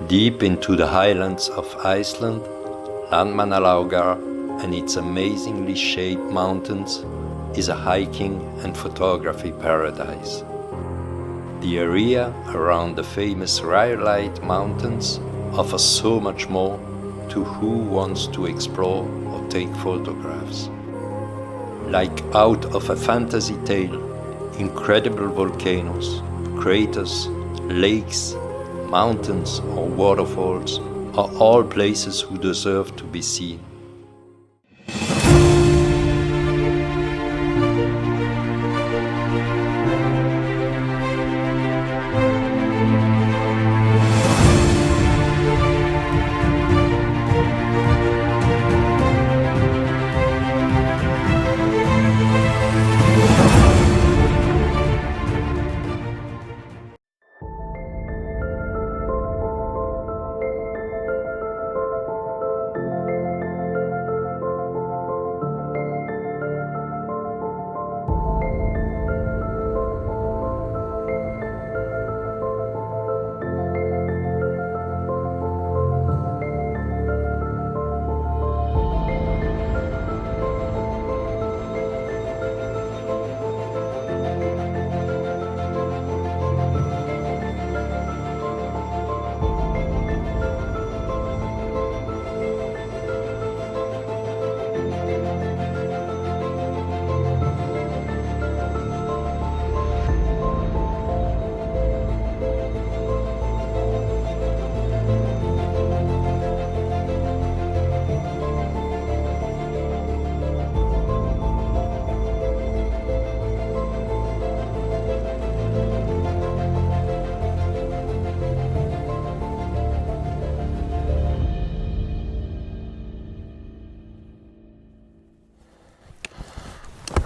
Deep into the highlands of Iceland, LANDMANNALAUGAR and its amazingly shaped mountains is a hiking and photography paradise. The area around the famous Rhyolite Mountains offers so much more to who wants to explore or take photographs. Like out of a fantasy tale, incredible volcanoes, craters, lakes, mountains or waterfalls are all places who deserve to be seen.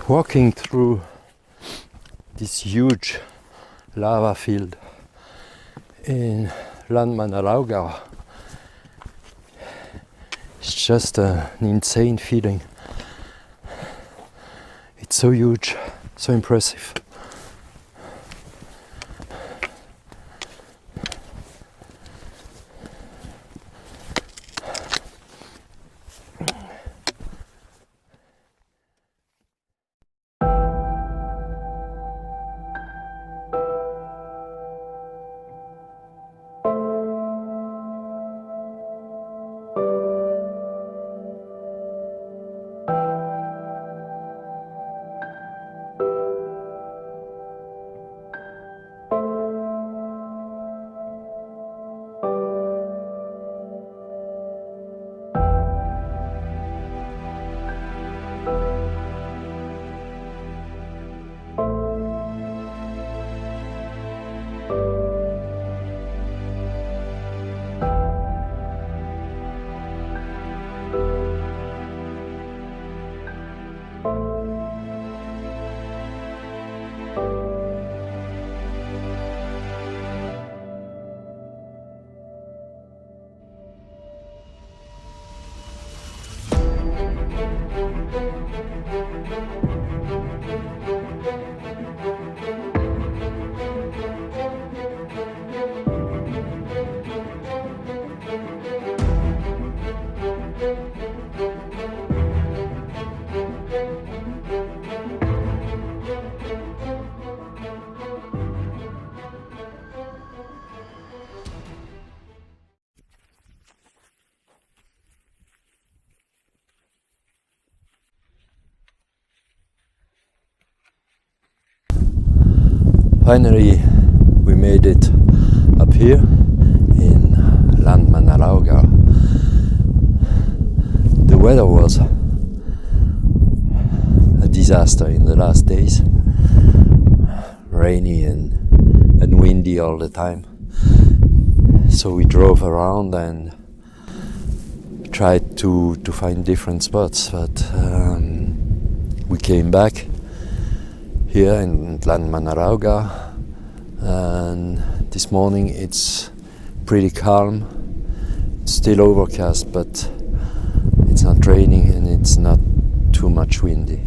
Walking through this huge lava field in LANDMANNALAUGAR is just an insane feeling. It's so huge, so impressive. Finally, we made it up here in LANDMANNALAUGAR. The weather was a disaster in the last days, rainy and windy all the time. So we drove around and tried to find different spots, but we came back here in LANDMANNALAUGAR, and this morning it's pretty calm. It's still overcast, but it's not raining and it's not too much windy.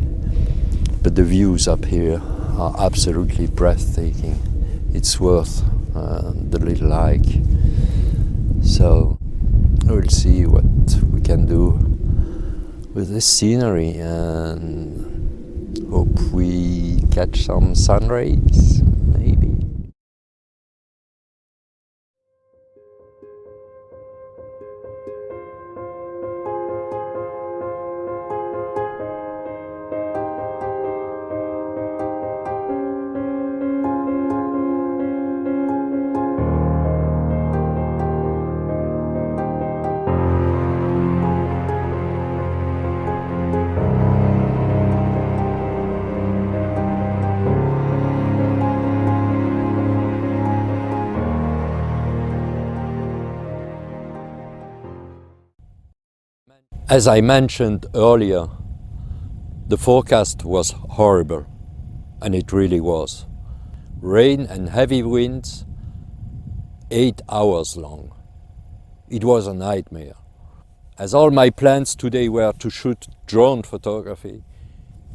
But the views up here are absolutely breathtaking. It's worth the little hike. So we'll see what we can do with this scenery and hope we catch some sun rays, maybe. As I mentioned earlier, the forecast was horrible, and it really was. Rain and heavy winds, 8 hours long. It was a nightmare. As all my plans today were to shoot drone photography,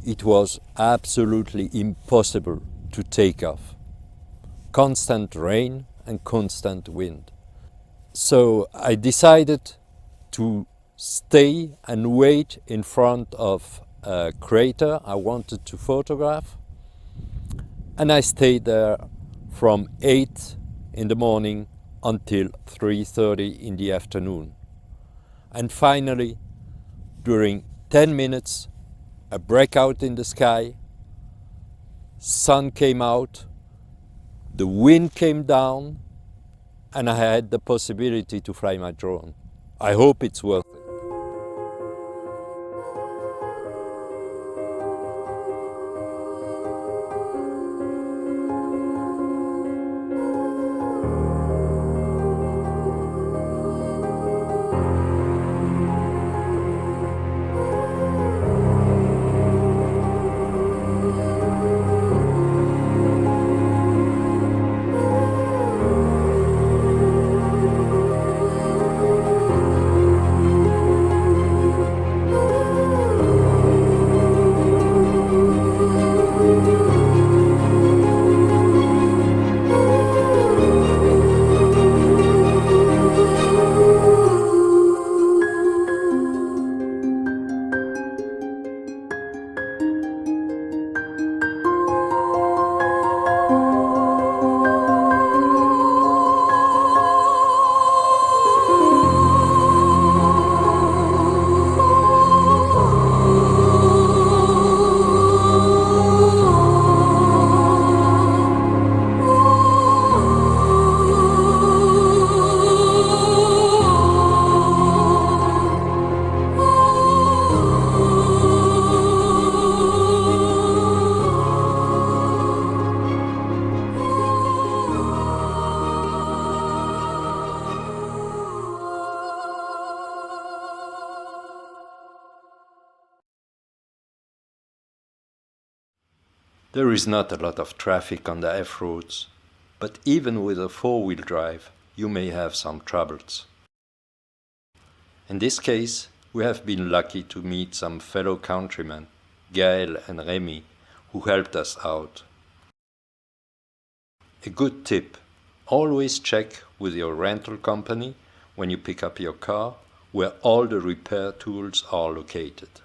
it was absolutely impossible to take off. Constant rain and constant wind. So I decided to stay and wait in front of a crater I wanted to photograph, and I stayed there from 8 in the morning until 3:30 in the afternoon. And finally, during 10 minutes, a breakout in the sky, sun came out, the wind came down, and I had the possibility to fly my drone. I hope it's worth it. There is not a lot of traffic on the F-roads, but even with a four-wheel drive, you may have some troubles. In this case, we have been lucky to meet some fellow countrymen, Gaël and Rémi, who helped us out. A good tip: always check with your rental company when you pick up your car where all the repair tools are located.